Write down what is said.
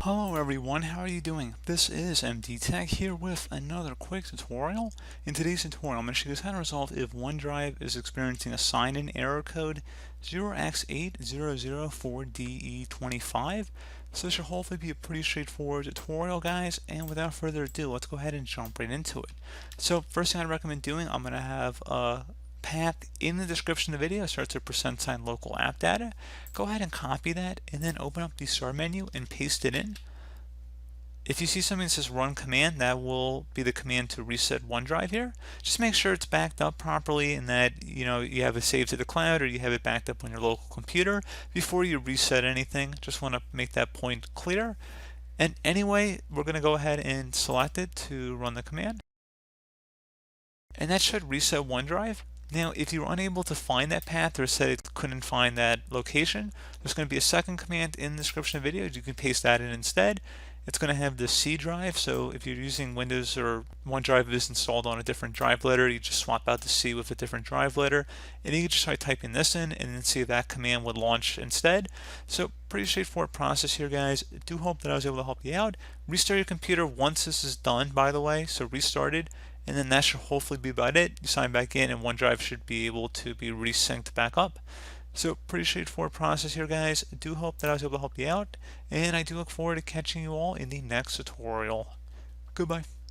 Hello everyone, how are you doing? This is MD Tech here with another quick tutorial. In today's tutorial, I'm going to show you how to resolve if OneDrive is experiencing a sign-in error code 0x8004de25. So this should hopefully be a pretty straightforward tutorial, guys, and without further ado, let's go ahead and jump right into it. So first thing I'd recommend doing, I'm going to have a path in the description of the video. Starts with % local app data. Go ahead and copy that and then open up the start menu and paste it in. If you see something that says run command, that will be the command to reset OneDrive here. Just make sure it's backed up properly and that you have it saved to the cloud or you have it backed up on your local computer before you reset anything. Just want to make that point clear. And anyway, we're going to go ahead and select it to run the command. And that should reset OneDrive. Now, if you're unable to find that path or said it couldn't find that location, there's going to be a second command in the description of the video. You can paste that in instead. It's going to have the C drive, so if you're using Windows or OneDrive is installed on a different drive letter, you just swap out the C with a different drive letter, and you can just try typing this in and then see if that command would launch instead. So pretty straightforward process here, guys. I do hope that I was able to help you out. Restart your computer once this is done, by the way, so restarted, and then that should hopefully be about it. You sign back in and OneDrive should be able to be resynced back up. So pretty straightforward process here, guys. I do hope that I was able to help you out, and I do look forward to catching you all in the next tutorial. Goodbye.